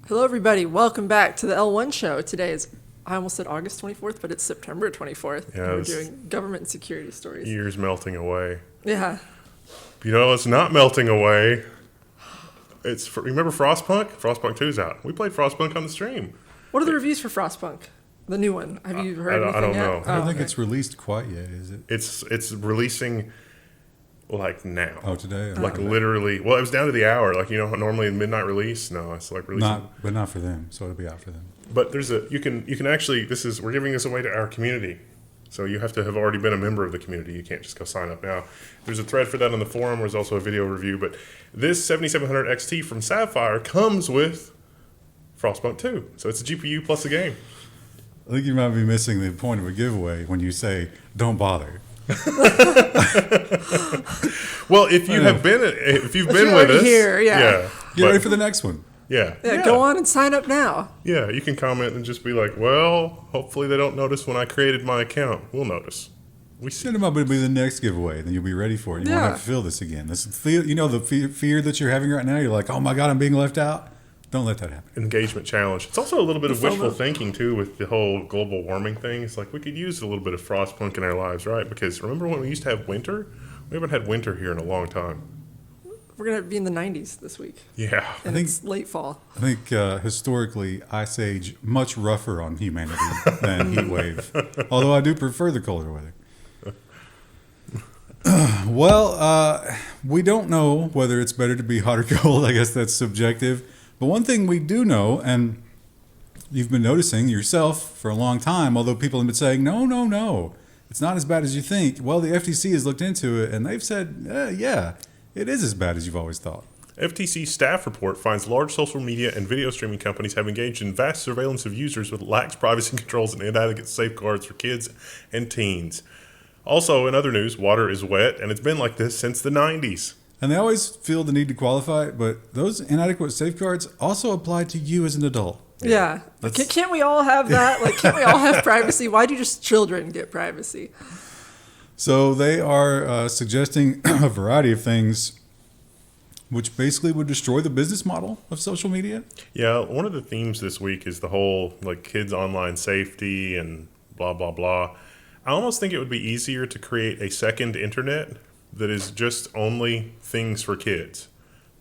Hello, everybody. Welcome back to the L1 show. Today is, I almost said August 24th, but it's September 24th. Yeah, we're doing government and security stories. Years melting away. Yeah. You know, it's not melting away. Remember Frostpunk? Frostpunk 2's out. We played Frostpunk on the stream. What are the reviews for Frostpunk? The new one. Have you heard anything I don't yet? know. I don't think it's released quite yet, is it? It's releasing like now. Oh, today? Like literally. Well, it was down to the hour. Like, you know, normally a midnight release. No, it's like releasing. But not for them. So it'll be out for them. But you can actually, we're giving this away to our community. So you have to have already been a member of the community. You can't just go sign up now. There's a thread for that on the forum. There's also a video review. But this 7700 XT from Sapphire comes with Frostpunk 2. So it's a GPU plus a game. I think you might be missing the point of a giveaway when you say, don't bother. Well, if you've been with us, here, Get ready for the next one. Yeah, go on and sign up now. Yeah, you can comment and just be like, well, hopefully they don't notice when I created my account. We'll notice. We see. It might be the next giveaway. Then you'll be ready for it. You won't have to feel this again. The fear that you're having right now. You're like, oh my God, I'm being left out. Don't let that happen. Engagement challenge. It's also a little bit of wishful thinking, too, with the whole global warming thing. It's like we could use a little bit of Frostpunk in our lives, right? Because remember when we used to have winter? We haven't had winter here in a long time. We're going to be in the 90s this week. Yeah. And it's late fall. I think historically, Ice Age much rougher on humanity than heat wave. Although I do prefer the colder weather. We don't know whether it's better to be hot or cold. I guess that's subjective. But one thing we do know, and you've been noticing yourself for a long time, although people have been saying, no, it's not as bad as you think. Well, the FTC has looked into it, and they've said, yeah, it is as bad as you've always thought. FTC staff report finds large social media and video streaming companies have engaged in vast surveillance of users with lax privacy controls and inadequate safeguards for kids and teens. Also, in other news, water is wet, and it's been like this since the 90s. And they always feel the need to qualify it, but those inadequate safeguards also apply to you as an adult. Yeah. Can't we all have that? Like, can't we all have privacy? Why do just children get privacy? So they are suggesting a variety of things, which basically would destroy the business model of social media. Yeah, one of the themes this week is the whole like kids' online safety and blah, blah, blah. I almost think it would be easier to create a second internet that is just only things for kids.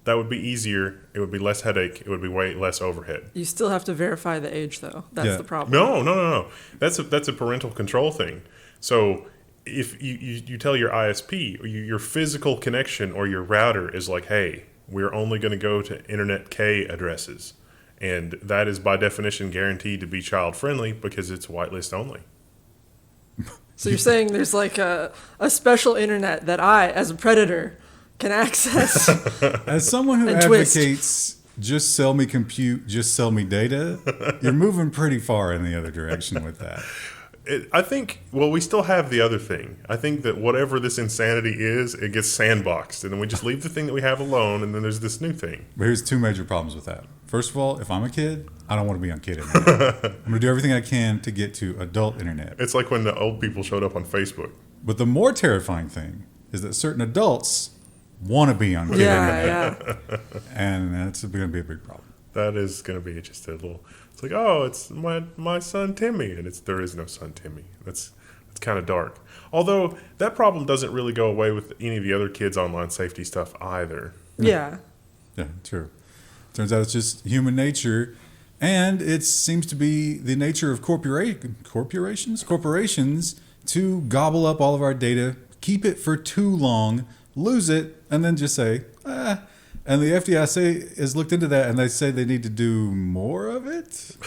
That would be easier. It would be less headache. It would be way less overhead. You still have to verify the age, though. That's the problem. No. That's a parental control thing. So if you tell your ISP, or your physical connection or your router is like, hey, we're only going to go to Internet K addresses. And that is by definition guaranteed to be child friendly because it's whitelist only. So you're saying there's like a special internet that I, as a predator, can access. As someone who advocates just sell me compute, just sell me data, you're moving pretty far in the other direction with that. I think, we still have the other thing. I think that whatever this insanity is, it gets sandboxed. And then we just leave the thing that we have alone, and then there's this new thing. But here's two major problems with that. First of all, if I'm a kid, I don't want to be on kid internet. I'm going to do everything I can to get to adult internet. It's like when the old people showed up on Facebook. But the more terrifying thing is that certain adults want to be on kid internet. Yeah. And that's going to be a big problem. That is going to be just a little... It's like, oh, it's my son Timmy, and there is no son Timmy. That's kind of dark. Although that problem doesn't really go away with any of the other kids' online safety stuff either. Yeah. Yeah, true. Turns out it's just human nature, and it seems to be the nature of corporations to gobble up all of our data, keep it for too long, lose it, and then just say, And the FDIC has looked into that, and they say they need to do more of it?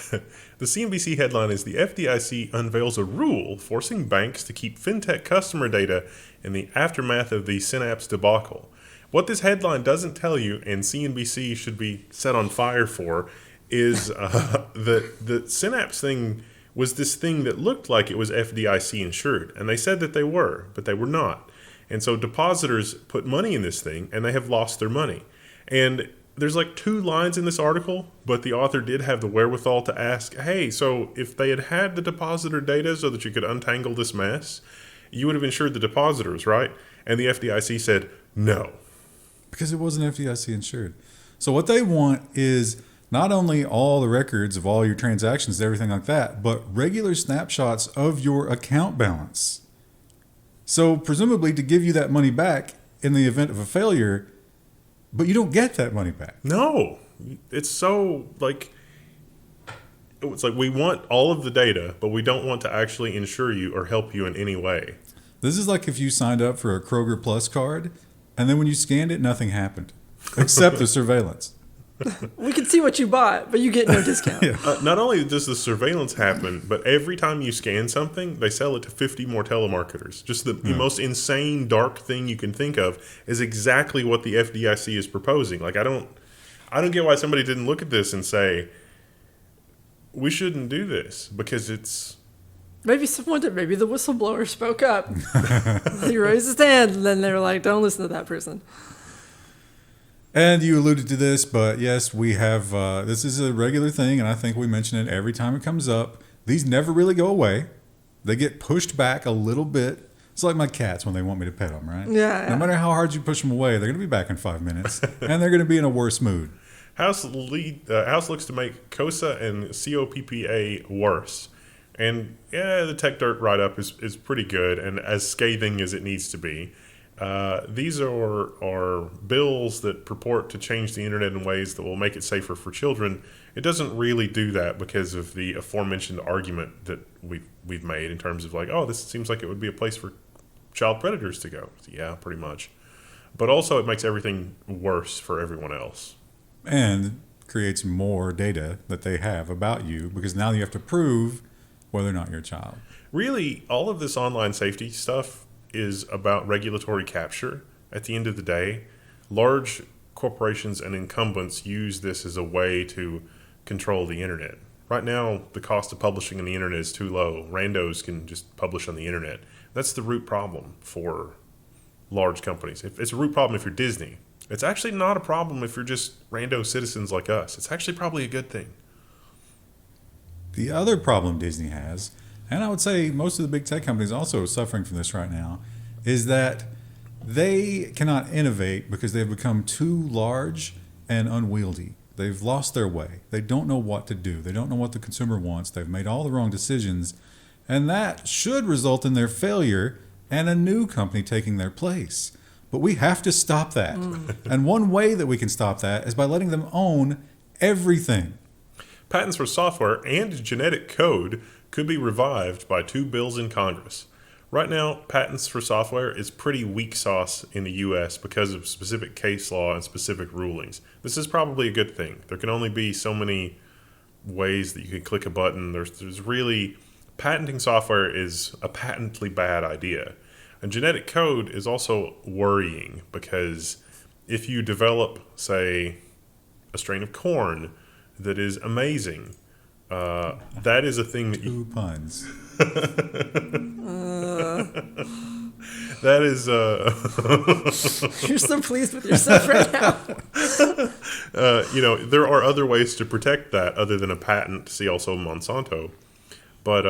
The CNBC headline is, the FDIC unveils a rule forcing banks to keep fintech customer data in the aftermath of the Synapse debacle. What this headline doesn't tell you, and CNBC should be set on fire for, is that the Synapse thing was this thing that looked like it was FDIC insured. And they said that they were, but they were not. And so depositors put money in this thing, and they have lost their money. And there's like 2 lines in this article, but the author did have the wherewithal to ask, hey, so if they had had the depositor data so that you could untangle this mess, you would have insured the depositors, right? And the FDIC said, no. Because it wasn't FDIC insured. So what they want is not only all the records of all your transactions and everything like that, but regular snapshots of your account balance. So presumably to give you that money back in the event of a failure, but you don't get that money back. No, it's so like, it's like we want all of the data, but we don't want to actually insure you or help you in any way. This is like if you signed up for a Kroger Plus card, and then when you scanned it, nothing happened, except the surveillance. We can see what you bought, but you get no discount. Not only does the surveillance happen, but every time you scan something, they sell it to 50 more telemarketers. Just the most insane, dark thing you can think of is exactly what the FDIC is proposing. Like, I don't get why somebody didn't look at this and say, we shouldn't do this because it's... Maybe the whistleblower spoke up. He raised his hand, and then they were like, don't listen to that person. And you alluded to this, but yes, we have, this is a regular thing, and I think we mention it every time it comes up. These never really go away. They get pushed back a little bit. It's like my cats when they want me to pet them, right? Yeah. No matter how hard you push them away, they're going to be back in 5 minutes, and they're going to be in a worse mood. House looks to make KOSA and COPPA worse. And yeah, the Tech Dirt write-up is pretty good and as scathing as it needs to be. These are bills that purport to change the internet in ways that will make it safer for children. It doesn't really do that because of the aforementioned argument that we've made in terms of like, oh, this seems like it would be a place for child predators to go. So yeah, pretty much. But also it makes everything worse for everyone else. And creates more data that they have about you because now you have to prove whether or not you're a child. Really, all of this online safety stuff is about regulatory capture. At the end of the day, large corporations and incumbents use this as a way to control the internet. Right now, the cost of publishing on the internet is too low. Randos can just publish on the internet. That's the root problem for large companies. It's a root problem if you're Disney. It's actually not a problem if you're just rando citizens like us. It's actually probably a good thing. The other problem Disney has, and I would say most of the big tech companies also are suffering from this right now, is that they cannot innovate because they've become too large and unwieldy. They've lost their way. They don't know what to do. They don't know what the consumer wants. They've made all the wrong decisions, and that should result in their failure and a new company taking their place. But we have to stop that. And one way that we can stop that is by letting them own everything. Patents for software and genetic code could be revived by 2 bills in Congress. Right now, patents for software is pretty weak sauce in the U.S. because of specific case law and specific rulings. This is probably a good thing. There can only be so many ways that you can click a button. There's really... Patenting software is a patently bad idea. And genetic code is also worrying because if you develop, say, a strain of corn that is amazing, that is a thing that you... 2 puns. That is... You're so pleased with yourself right now. there are other ways to protect that other than a patent. See also Monsanto. But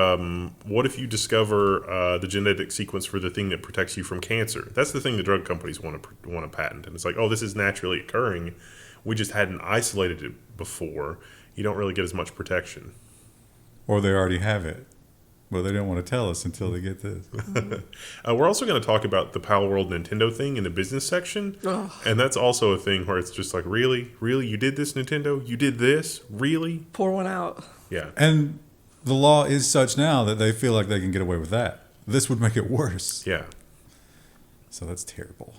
what if you discover the genetic sequence for the thing that protects you from cancer? That's the thing the drug companies want to patent. And it's like, oh, this is naturally occurring. We just hadn't isolated it before. You don't really get as much protection. Or they already have it. Well, they don't want to tell us until they get this. We're also going to talk about the Pal World Nintendo thing in the business section. Ugh. And that's also a thing where it's just like, really? Really? You did this, Nintendo? You did this? Really? Pour one out. Yeah. And the law is such now that they feel like they can get away with that. This would make it worse. Yeah. So that's terrible.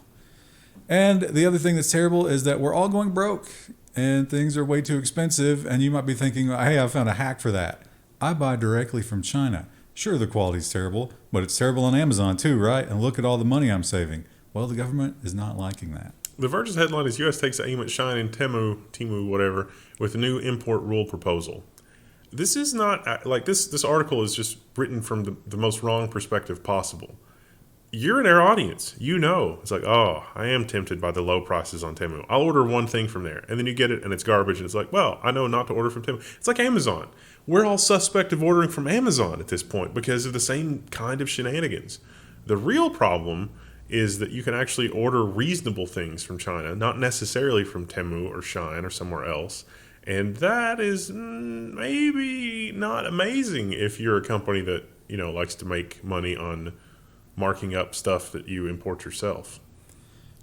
And the other thing that's terrible is that we're all going broke and things are way too expensive. And you might be thinking, hey, I found a hack for that. I buy directly from China. Sure, the quality's terrible, but it's terrible on Amazon too, right? And look at all the money I'm saving. Well, the government is not liking that. The Verge's headline is U.S. takes aim at Shein and Temu, whatever, with a new import rule proposal. This is not, like, this article is just written from the most wrong perspective possible. You're in our audience. You know. It's like, oh, I am tempted by the low prices on Temu. I'll order one thing from there. And then you get it and it's garbage. And it's like, well, I know not to order from Temu. It's like Amazon. We're all suspect of ordering from Amazon at this point because of the same kind of shenanigans. The real problem is that you can actually order reasonable things from China, not necessarily from Temu or Shein or somewhere else. And that is maybe not amazing if you're a company that, likes to make money on marking up stuff that you import yourself.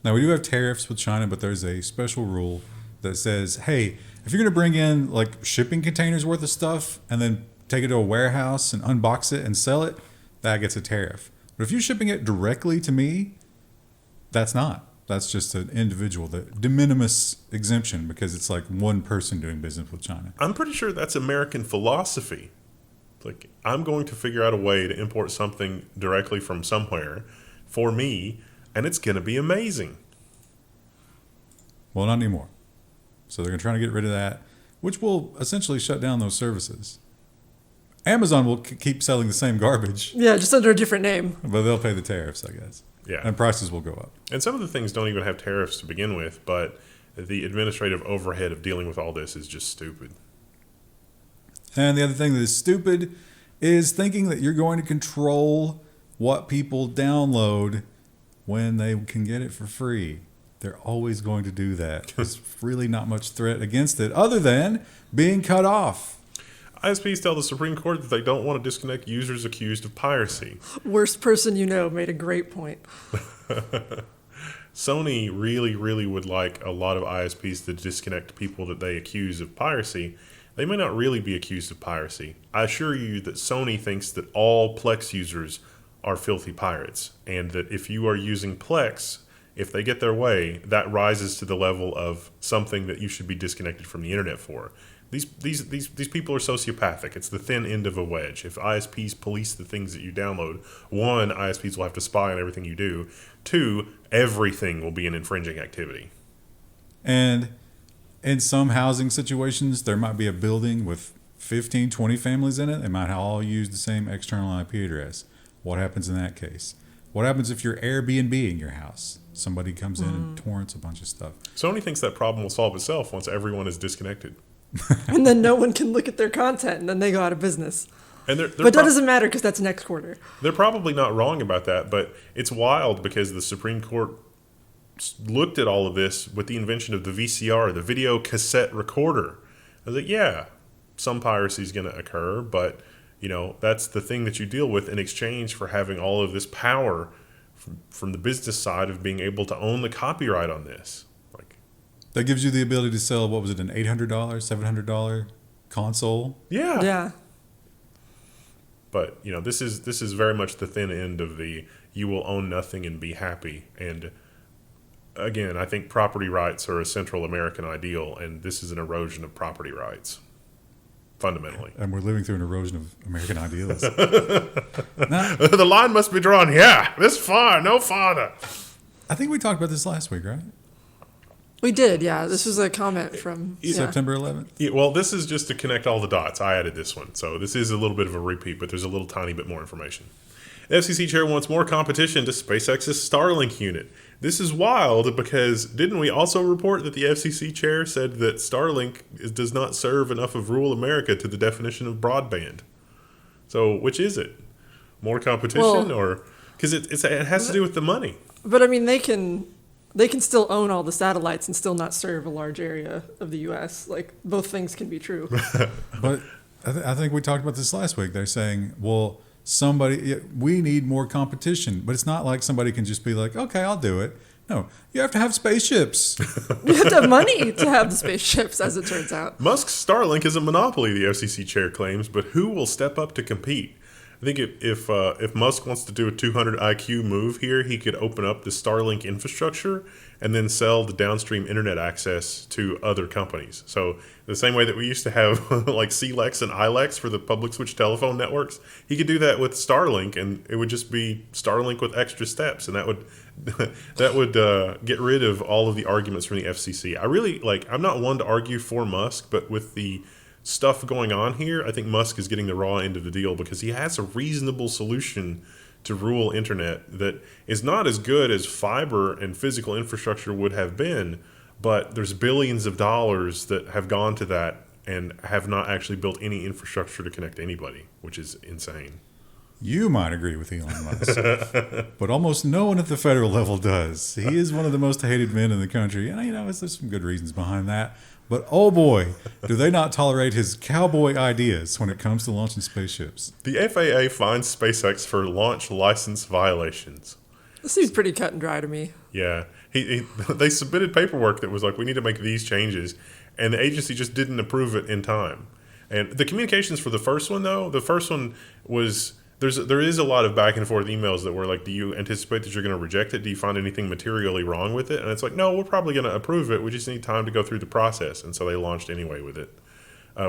Now, we do have tariffs with China, but there's a special rule that says, hey, if you're going to bring in like shipping containers worth of stuff and then take it to a warehouse and unbox it and sell it, that gets a tariff. But if you're shipping it directly to me, that's not. That's just an individual, the de minimis exemption, because it's like one person doing business with China. I'm pretty sure that's American philosophy. Like, I'm going to figure out a way to import something directly from somewhere for me, and it's going to be amazing. Well, not anymore. So they're going to try to get rid of that, which will essentially shut down those services. Amazon will keep selling the same garbage. Yeah, just under a different name. But they'll pay the tariffs, I guess. Yeah. And prices will go up. And some of the things don't even have tariffs to begin with, but the administrative overhead of dealing with all this is just stupid. And the other thing that is stupid is thinking that you're going to control what people download when they can get it for free. They're always going to do that. There's really not much threat against it other than being cut off. ISPs tell the Supreme Court that they don't want to disconnect users accused of piracy. Worst person you know made a great point. Sony really, really would like a lot of ISPs to disconnect people that they accuse of piracy. They may not really be accused of piracy. I assure you that Sony thinks that all Plex users are filthy pirates, and that if you are using Plex, if they get their way, that rises to the level of something that you should be disconnected from the internet for. These people are sociopathic. It's the thin end of a wedge. If ISPs police the things that you download, one, ISPs will have to spy on everything you do. Two, everything will be an infringing activity. And in some housing situations, there might be a building with 15, 20 families in it. They might all use the same external IP address. What happens in that case? What happens if you're Airbnb-ing your house? Somebody comes in and torrents a bunch of stuff. Sony thinks that problem will solve itself once everyone is disconnected. And then no one can look at their content, and then they go out of business. And But that doesn't matter because that's next quarter. They're probably not wrong about that, but it's wild because the Supreme Court looked at all of this with the invention of the VCR, the video cassette recorder. I was like, yeah, some piracy is going to occur, but that's the thing that you deal with in exchange for having all of this power from the business side of being able to own the copyright on this. That gives you the ability to sell, what was it, an $800, $700 console? Yeah. Yeah. But, this is very much the thin end of the you will own nothing and be happy. And again, I think property rights are a Central American ideal, and this is an erosion of property rights, fundamentally. And we're living through an erosion of American ideals. The line must be drawn, this far, no farther. I think we talked about this last week, right? We did, yeah. This was a comment from September 11th. Yeah, well, this is just to connect all the dots. I added this one. So this is a little bit of a repeat, but there's a little tiny bit more information. The FCC chair wants more competition to SpaceX's Starlink unit. This is wild because didn't we also report that the FCC chair said that Starlink does not serve enough of rural America to the definition of broadband? So which is it? More competition or... Because it has to do with the money. But, I mean, they can still own all the satellites and still not serve a large area of the U.S. Like, both things can be true. But I think we talked about this last week. They're saying, well, we need more competition. But it's not like somebody can just be like, okay, I'll do it. No, you have to have spaceships. You have to have money to have the spaceships, as it turns out. Musk's Starlink is a monopoly, the FCC chair claims, but who will step up to compete? I think if Musk wants to do a 200 IQ move here, he could open up the Starlink infrastructure and then sell the downstream internet access to other companies. So the same way that we used to have like CLEX and ILEX for the public switch telephone networks, he could do that with Starlink, and it would just be Starlink with extra steps, and that would get rid of all of the arguments from the FCC. I'm not one to argue for Musk, but with the stuff going on here, I think Musk is getting the raw end of the deal because he has a reasonable solution to rural internet that is not as good as fiber and physical infrastructure would have been, but there's billions of dollars that have gone to that and have not actually built any infrastructure to connect anybody, which is insane. You might agree with Elon Musk, but almost no one at the federal level does. He is one of the most hated men in the country, and there's some good reasons behind that. But oh boy, do they not tolerate his cowboy ideas when it comes to launching spaceships. The FAA fines SpaceX for launch license violations. This seems pretty cut and dry to me. Yeah. They submitted paperwork that was like, we need to make these changes, and the agency just didn't approve it in time. And the communications for the first one, though, the first one was... There is a lot of back and forth emails that were like, do you anticipate that you're going to reject it? Do you find anything materially wrong with it? And it's like, no, we're probably going to approve it. We just need time to go through the process. And so they launched anyway with it,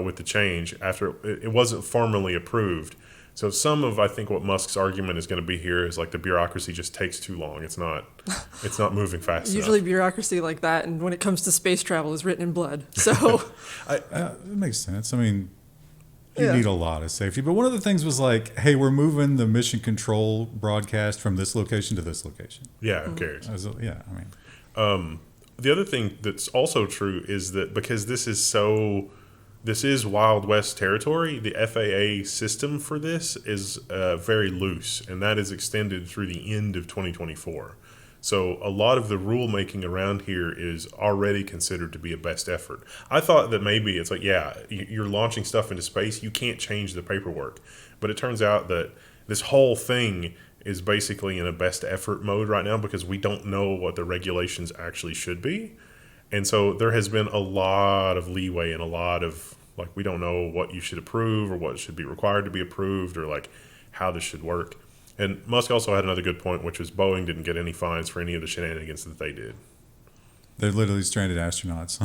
with the change after it wasn't formally approved. So some of, I think, what Musk's argument is going to be here is like the bureaucracy just takes too long. It's not moving fast Usually enough. bureaucracy like that, and when it comes to space travel, is written in blood. So It makes sense. I mean, you Yeah. need a lot of safety. But one of the things was like, hey, we're moving the mission control broadcast from this location to this location. Yeah, who cares? Yeah, I mean, The other thing that's also true is that because this is Wild West territory, the FAA system for this is very loose, and that is extended through the end of 2024. So a lot of the rulemaking around here is already considered to be a best effort. I thought that maybe it's like, yeah, you're launching stuff into space, you can't change the paperwork. But it turns out that this whole thing is basically in a best effort mode right now because we don't know what the regulations actually should be. And so there has been a lot of leeway and a lot of, like, we don't know what you should approve or what should be required to be approved or, like, how this should work. And Musk also had another good point, which was Boeing didn't get any fines for any of the shenanigans that they did. they're literally stranded astronauts.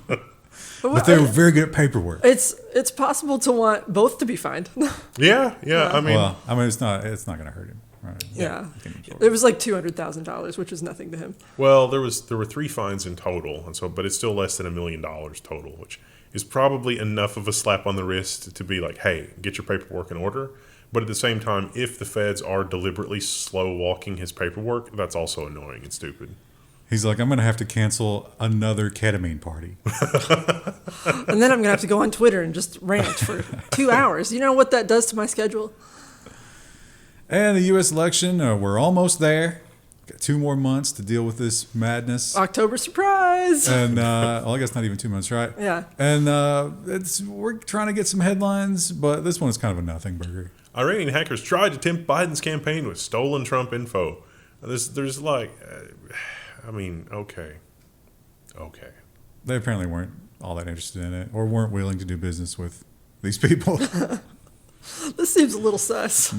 But But they were very good at paperwork. it's possible to want both to be fined. Yeah. I mean, Well, I mean, it's not going to hurt him. Right? Yeah. He can absorb It it. was like $200,000, which is nothing to him. well, there were 3 fines in total, and so, but it's still less than $1 million total, which is probably enough of a slap on the wrist to be like, hey, get your paperwork in order. But at the same time, if the feds are deliberately slow walking his paperwork, that's also annoying and stupid. He's like, I'm going to have to cancel another ketamine party. And then I'm going to have to go on Twitter and just rant for 2 hours. You know what that does to my schedule? And the U.S. election, we're almost there. Got 2 more months to deal with this madness. October surprise. And well, I guess not even 2 months, right? Yeah. And we're trying to get some headlines, but this one is kind of a nothing burger. Iranian hackers tried to tempt Biden's campaign with stolen Trump info. There's like, I mean, okay. They apparently weren't all that interested in it, or weren't willing to do business with these people. This seems a little sus.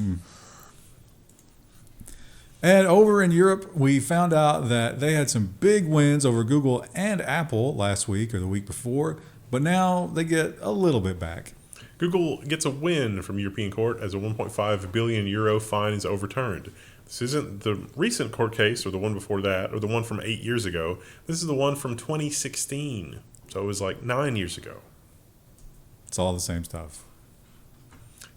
And over in Europe, we found out that they had some big wins over Google and Apple last week or the week before, but now they get a little bit back. Google gets a win from European court as a 1.5 billion euro fine is overturned. This isn't the recent court case or the one before that or the one from 8 years ago. This is the one from 2016. So it was like 9 years ago. It's all the same stuff.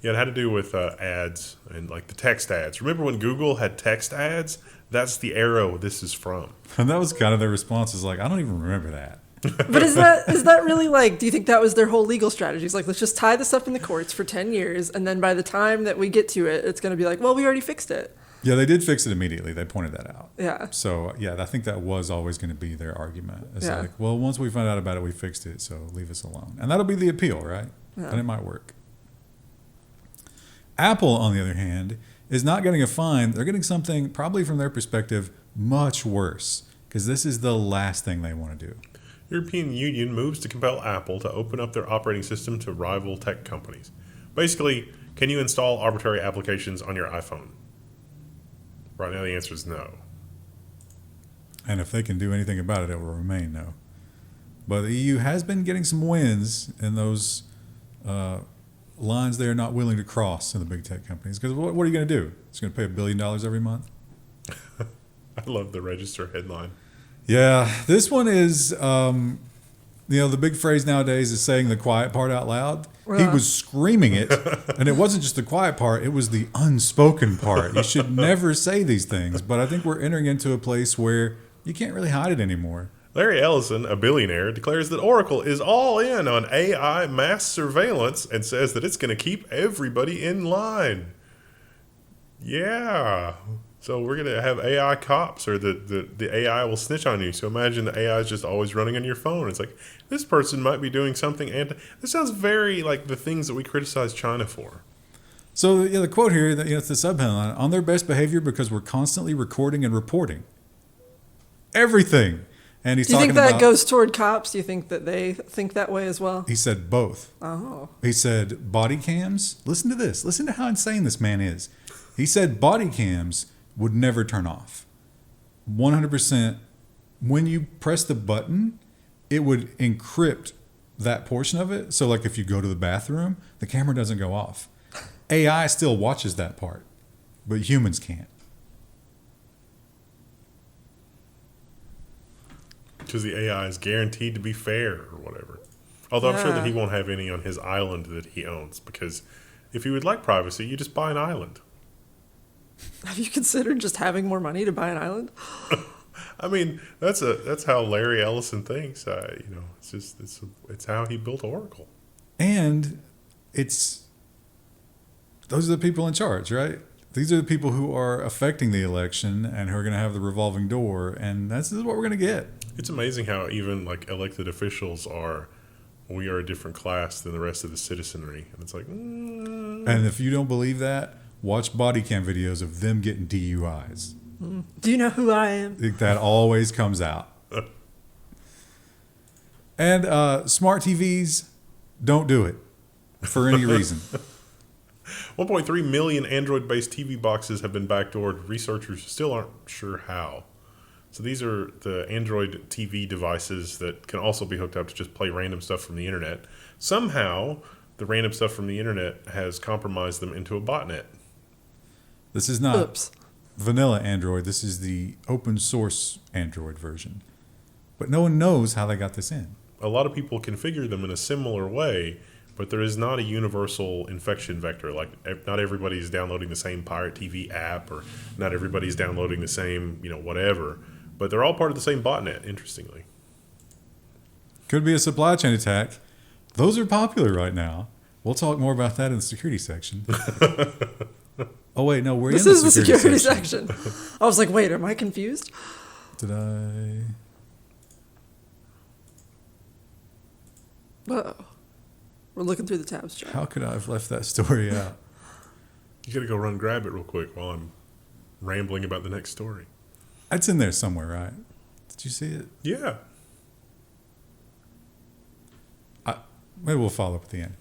Yeah, it had to do with ads and like the text ads. Remember when Google had text ads? That's the era this is from. And that was kind of their response, is like, I don't even remember that. But is that really like, do you think that was their whole legal strategy? It's like, let's just tie this up in the courts for 10 years, and then by the time that we get to it, it's going to be like, well, we already fixed it. Yeah, they did fix it immediately. They pointed that out. Yeah. So, yeah, I think that was always going to be their argument. It's Yeah. like, well, once we found out about it, we fixed it, so leave us alone. And that'll be the appeal, right? Yeah. And it might work. Apple, on the other hand, is not getting a fine. They're getting something, probably from their perspective, much worse, because this is the last thing they want to do. European Union moves to compel Apple to open up their operating system to rival tech companies. Basically, can you install arbitrary applications on your iPhone? Right now the answer is no. And if they can do anything about it, it will remain no. But the EU has been getting some wins in those lines they are not willing to cross in the big tech companies. Because what are you going to do? It's going to pay $1 billion every month? I love the Register headline. Yeah, this one is, the big phrase nowadays is saying the quiet part out loud. He was screaming it, and it wasn't just the quiet part, it was the unspoken part. You should never say these things, but I think we're entering into a place where you can't really hide it anymore. Larry Ellison, a billionaire, declares that Oracle is all in on AI mass surveillance and says that it's going to keep everybody in line. Yeah. So we're going to have AI cops, or the AI will snitch on you. So imagine the AI is just always running on your phone. It's like, this person might be doing something. And this sounds very like the things that we criticize China for. So the quote here, it's the subheadline, on their best behavior because we're constantly recording and reporting. Everything. And he's Do you talking think that about, goes toward cops? Do you think that they think that way as well? he said both. Oh. He said body cams. Listen to this. Listen to how insane this man is. He said body cams would never turn off. 100%. When you press the button, it would encrypt that portion of it. So like if you go to the bathroom, the camera doesn't go off. AI still watches that part, but humans can't. Because the AI is guaranteed to be fair or whatever. Although I'm sure that he won't have any on his island that he owns, because if you would like privacy, you just buy an island. Have you considered just having more money to buy an island? I mean, that's how Larry Ellison thinks. It's how he built Oracle. And those are the people in charge, right? These are the people who are affecting the election and who are going to have the revolving door, and this is what we're going to get. It's amazing how even like elected officials we are a different class than the rest of the citizenry, and it's like. And if you don't believe that, watch body cam videos of them getting DUIs. Do you know who I am? That always comes out. And smart TVs, don't do it for any reason. 1.3 million Android-based TV boxes have been backdoored. Researchers still aren't sure how. So these are the Android TV devices that can also be hooked up to just play random stuff from the internet. Somehow, the random stuff from the internet has compromised them into a botnet. This is not Oops. vanilla Android. This is the open source Android version. But no one knows how they got this in. A lot of people configure them in a similar way, but there is not a universal infection vector. Like, not everybody's downloading the same Pirate TV app, or not everybody's downloading the same, whatever. But they're all part of the same botnet, interestingly. Could be a supply chain attack. Those are popular right now. We'll talk more about that in the security section. Oh, wait, no, we're This in is the the security security section. I was like, wait, am I confused? Did I? Uh-oh. We're looking through the tabs, John. How could I have left that story out? You gotta go run and grab it real quick while I'm rambling about the next story. It's in there somewhere, right? Did you see it? Yeah. Maybe we'll follow up at the end.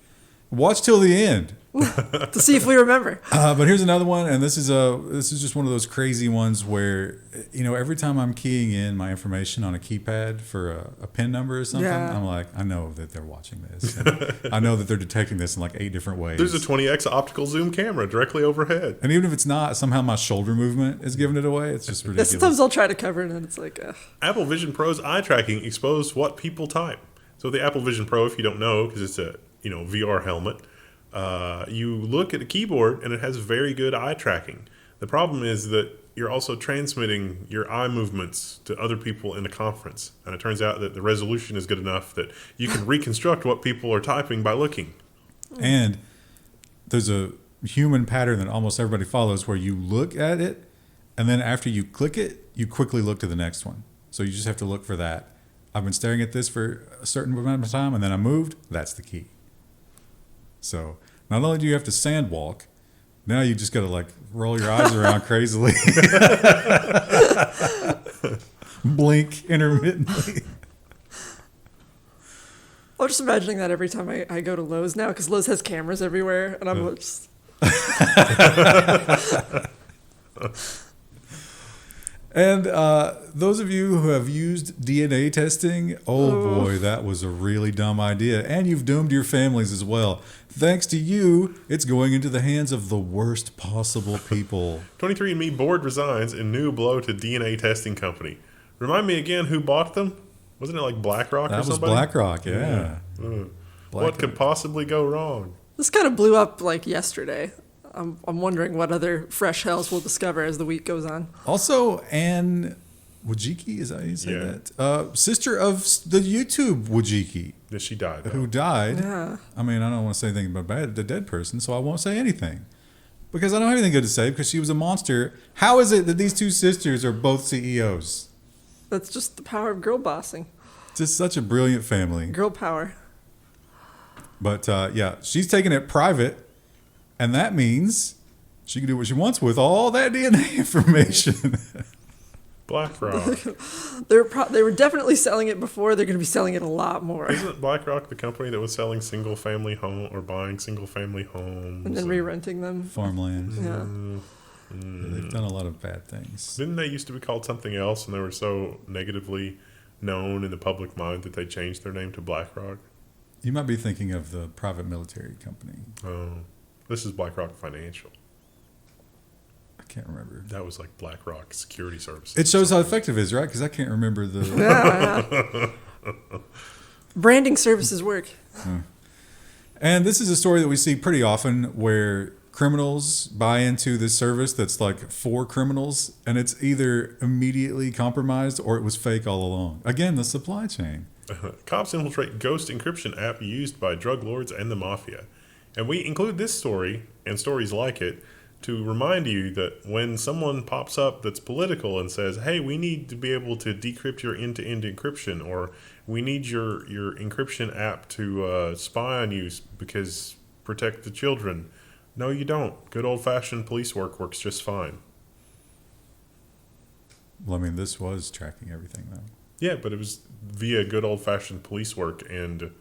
Watch till the end. To see if we remember. But here's another one, and this is just one of those crazy ones where every time I'm keying in my information on a keypad for a PIN number or something, Yeah. I'm like, I know that they're watching this. And I know that they're detecting this in like 8 different ways. There's a 20x optical zoom camera directly overhead. And even if it's not, somehow my shoulder movement is giving it away. It's just ridiculous. Sometimes I'll try to cover it, and it's like, Apple Vision Pro's eye tracking exposed what people type. So the Apple Vision Pro, if you don't know, because it's a VR helmet, you look at a keyboard and it has very good eye tracking. The problem is that you're also transmitting your eye movements to other people in a conference. And it turns out that the resolution is good enough that you can reconstruct what people are typing by looking. And there's a human pattern that almost everybody follows where you look at it, and then after you click it, you quickly look to the next one. So you just have to look for that. I've been staring at this for a certain amount of time, and then I moved. That's the key. So not only do you have to sand walk, now you just got to like roll your eyes around crazily, blink intermittently. I'm just imagining that every time I go to Lowe's now, because Lowe's has cameras everywhere, and I'm just... And those of you who have used DNA testing, oh boy, that was a really dumb idea. And you've doomed your families as well. Thanks to you, it's going into the hands of the worst possible people. 23andMe board resigns in new blow to DNA testing company. Remind me again who bought them? Wasn't it like BlackRock or something? That was BlackRock, yeah. What could possibly go wrong? This kind of blew up like yesterday. I'm wondering what other fresh hells we'll discover as the week goes on. Also, Ann Wojcicki, is that how you say Yeah. that? Sister of the YouTube Wojcicki, Yeah, she died. Though. who died. Yeah. I mean, I don't want to say anything about the dead person, so I won't say anything. Because I don't have anything good to say, because she was a monster. How is it that these two sisters are both CEOs? That's just the power of girl bossing. Just such a brilliant family. Girl power. But yeah, she's taking it private, and that means she can do what she wants with all that DNA information. BlackRock. They were definitely selling it before. They're going to be selling it a lot more. Isn't BlackRock the company that was selling single-family home or buying single-family homes? And then re-renting them. Farmland. Yeah. They've done a lot of bad things. Didn't they used to be called something else, and they were so negatively known in the public mind that they changed their name to BlackRock? You might be thinking of the private military company. Oh, this is BlackRock Financial. I can't remember. That was like BlackRock Security Services. It shows how effective it is, right? Because I can't remember the... Yeah. Branding services work. And this is a story that we see pretty often where criminals buy into this service that's like for criminals, and it's either immediately compromised or it was fake all along. Again, the supply chain. Cops infiltrate ghost encryption app used by drug lords and the mafia. And we include this story and stories like it to remind you that when someone pops up that's political and says, hey, we need to be able to decrypt your end-to-end encryption, or we need your encryption app to spy on you because protect the children. No, you don't. Good old-fashioned police work works just fine. Well, I mean, this was tracking everything, though. Yeah, but it was via good old-fashioned police work and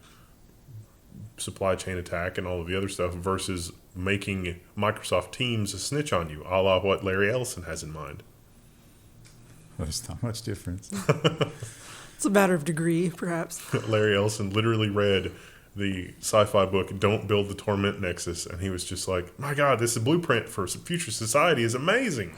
supply chain attack and all of the other stuff versus making Microsoft Teams snitch on you, a la what Larry Ellison has in mind. There's not much difference. It's a matter of degree, perhaps. Larry Ellison literally read the sci-fi book Don't Build the Torment Nexus, and he was just like, my God, this blueprint for future society is amazing.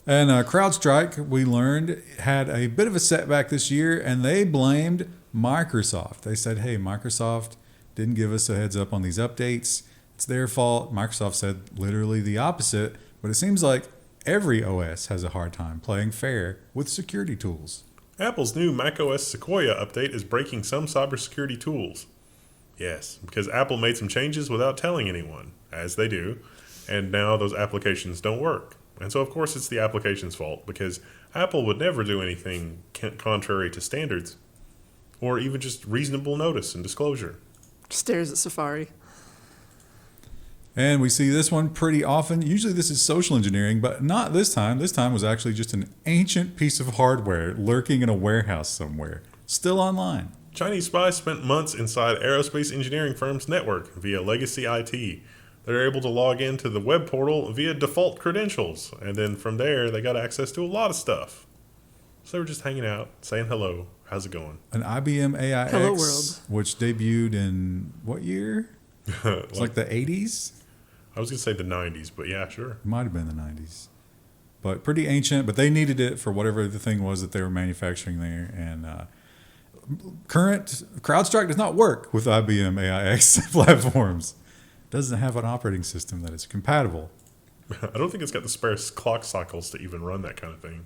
And CrowdStrike, we learned, had a bit of a setback this year, and they blamed Microsoft. They said, hey, Microsoft didn't give us a heads up on these updates. It's their fault. Microsoft said literally the opposite, but it seems like every OS has a hard time playing fair with security tools. Apple's new macOS Sequoia update is breaking some cybersecurity tools. Yes, because Apple made some changes without telling anyone, as they do, and now those applications don't work. And so, of course, it's the application's fault, because Apple would never do anything contrary to standards, or even just reasonable notice and disclosure. Stares at Safari. And we see this one pretty often. Usually this is social engineering, but not this time. This time was actually just an ancient piece of hardware lurking in a warehouse somewhere, still online. Chinese spies spent months inside aerospace engineering firm's network via legacy IT. They're able to log into the web portal via default credentials, and then from there they got access to a lot of stuff. So they were just hanging out, saying hello. How's it going? An IBM AIX, Hello world. which debuted in what year? It's like the 80s? I was going to say the 90s, but yeah, sure. It might have been the 90s. But pretty ancient, but they needed it for whatever the thing was that they were manufacturing there. And current CrowdStrike does not work with IBM AIX platforms. It doesn't have an operating system that is compatible. I don't think it's got the spare clock cycles to even run that kind of thing.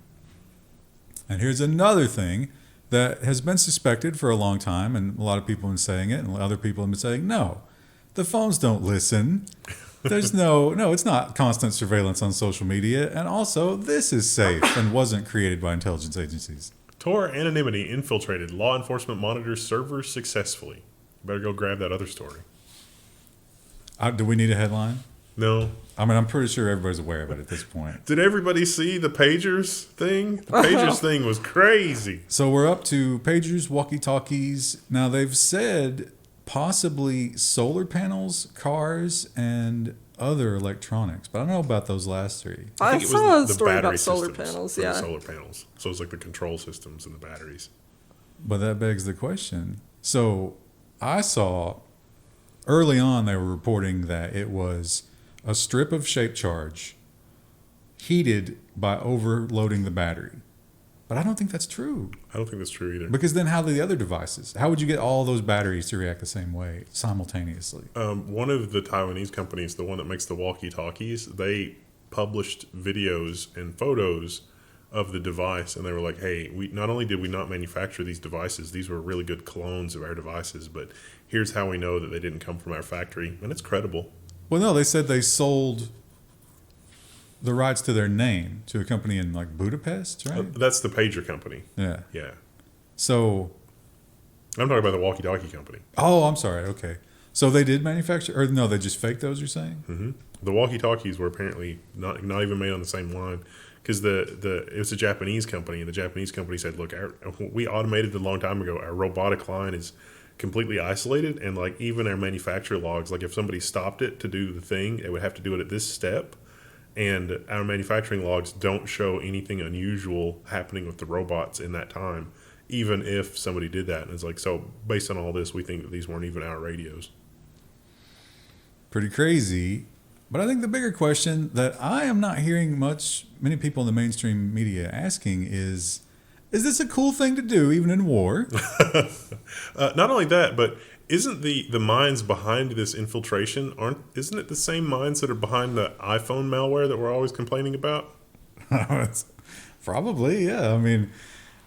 And here's another thing that has been suspected for a long time, and a lot of people have been saying it, and other people have been saying, no, the phones don't listen. There's no, it's not constant surveillance on social media. And also, this is safe and wasn't created by intelligence agencies. Tor anonymity infiltrated law enforcement monitors servers successfully. Better go grab that other story. Do we need a headline? No. I mean, I'm pretty sure everybody's aware of it at this point. Did everybody see the pagers thing? The pagers thing was crazy. So we're up to pagers, walkie-talkies. Now, they've said possibly solar panels, cars, and other electronics. But I don't know about those last three. I think it was saw a the story battery about solar systems panels, for the yeah. solar panels. So it's like the control systems and the batteries. But that begs the question. So I saw early on they were reporting that it was a strip of shape charge heated by overloading the battery. But I don't think that's true. I don't think that's true either. Because then how do the other devices? How would you get all those batteries to react the same way simultaneously? One of the Taiwanese companies, the one that makes the walkie-talkies, they published videos and photos of the device, and they were like, hey, we not only did we not manufacture these devices, these were really good clones of our devices, but here's how we know that they didn't come from our factory, and it's credible. Well, no, they said they sold the rights to their name to a company in like Budapest, right? That's the pager company. Yeah. Yeah. So, I'm talking about the walkie-talkie company. oh, I'm sorry. Okay. So they did manufacture, or no, they just faked those, you're saying? Hmm. The walkie-talkies were apparently not even made on the same line, because it was a Japanese company, and the Japanese company said, look, we automated it a long time ago. Our robotic line is completely isolated, and like even our manufacturer logs, like if somebody stopped it to do the thing, it would have to do it at this step, and our manufacturing logs don't show anything unusual happening with the robots in that time, even if somebody did that. And it's like, so based on all this, we think that these weren't even our radios. Pretty crazy. But I think the bigger question that I am not hearing many people in the mainstream media asking is this a cool thing to do even in war? Not only that, but isn't the minds behind this infiltration, isn't it the same minds that are behind the iPhone malware that we're always complaining about? Probably, yeah. I mean,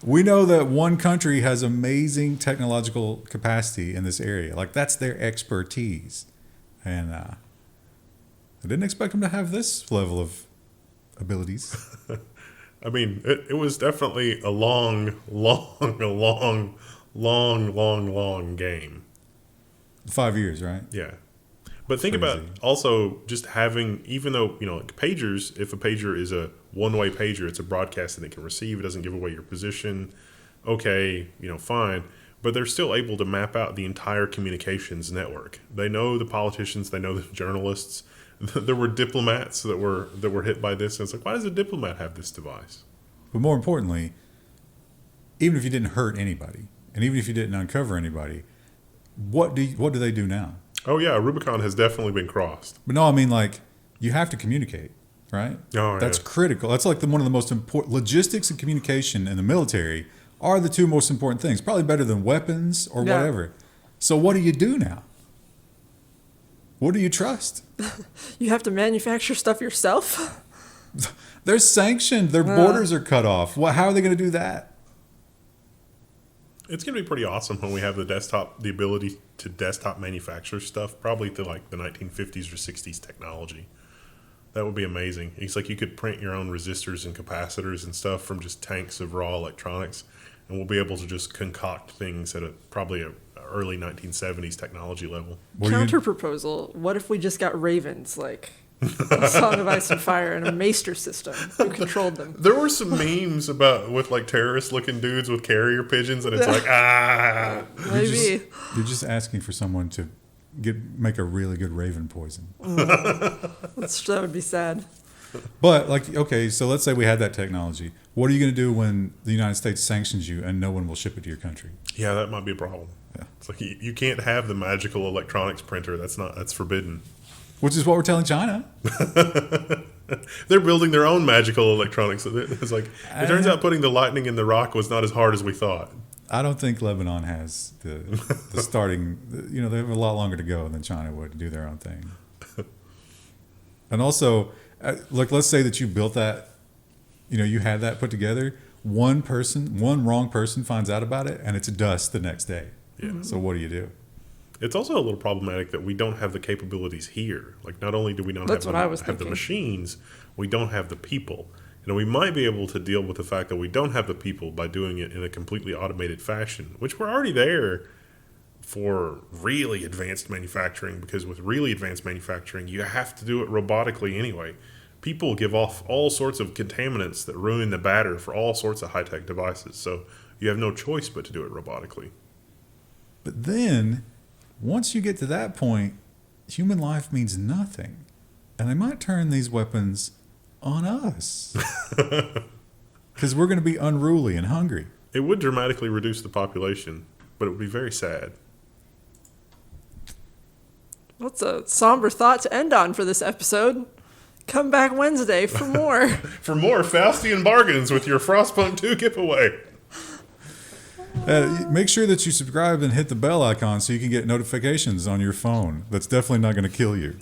we know that one country has amazing technological capacity in this area. Like that's their expertise. And I didn't expect them to have this level of abilities. I mean, it was definitely a long game. 5 years, right? Yeah. But think about also just having, even though, like pagers, if a pager is a one-way pager, it's a broadcast that it can receive. It doesn't give away your position. Okay, fine. But they're still able to map out the entire communications network. They know the politicians. They know the journalists. There were diplomats that were hit by this. And it's like, why does a diplomat have this device? But more importantly, even if you didn't hurt anybody, and even if you didn't uncover anybody, what do they do now? Oh yeah, Rubicon has definitely been crossed. But no, I mean like you have to communicate, right? Oh, that's yeah. critical. That's like one of the most important. Logistics and communication in the military are the two most important things. Probably better than weapons or whatever. So what do you do now? What do you trust? You have to manufacture stuff yourself? They're sanctioned. Their borders are cut off. How are they going to do that? It's going to be pretty awesome when we have the ability to desktop manufacture stuff, probably to like the 1950s or 60s technology. That would be amazing. It's like you could print your own resistors and capacitors and stuff from just tanks of raw electronics, and we'll be able to just concoct things at probably a early 1970s technology level. Counter proposal: what if we just got ravens, like a Song of Ice and Fire, and a maester system who controlled them? There were some memes with like terrorist-looking dudes with carrier pigeons, and it's like Maybe you're just asking for someone to make a really good raven poison. that would be sad. But like, okay, so let's say we had that technology. What are you going to do when the United States sanctions you and no one will ship it to your country? Yeah, that might be a problem. Yeah. It's like you can't have the magical electronics printer. That's forbidden. Which is what we're telling China. They're building their own magical electronics. It's like it turns out putting the lightning in the rock was not as hard as we thought. I don't think Lebanon has the starting. They have a lot longer to go than China would to do their own thing. And also, let's say that you built that. You had that put together. One wrong person finds out about it, and it's dust the next day. Yeah. So what do you do? It's also a little problematic that we don't have the capabilities here. Like, not only do we not have the machines, we don't have the people. We might be able to deal with the fact that we don't have the people by doing it in a completely automated fashion, which we're already there for really advanced manufacturing, because with really advanced manufacturing, you have to do it robotically anyway. People give off all sorts of contaminants that ruin the batter for all sorts of high-tech devices, so you have no choice but to do it robotically. But then, once you get to that point, human life means nothing. And they might turn these weapons on us. Because we're going to be unruly and hungry. It would dramatically reduce the population, but it would be very sad. That's a somber thought to end on for this episode. Come back Wednesday for more. For more Faustian bargains with your Frostpunk 2 giveaway. Make sure that you subscribe and hit the bell icon so you can get notifications on your phone. That's definitely not going to kill you.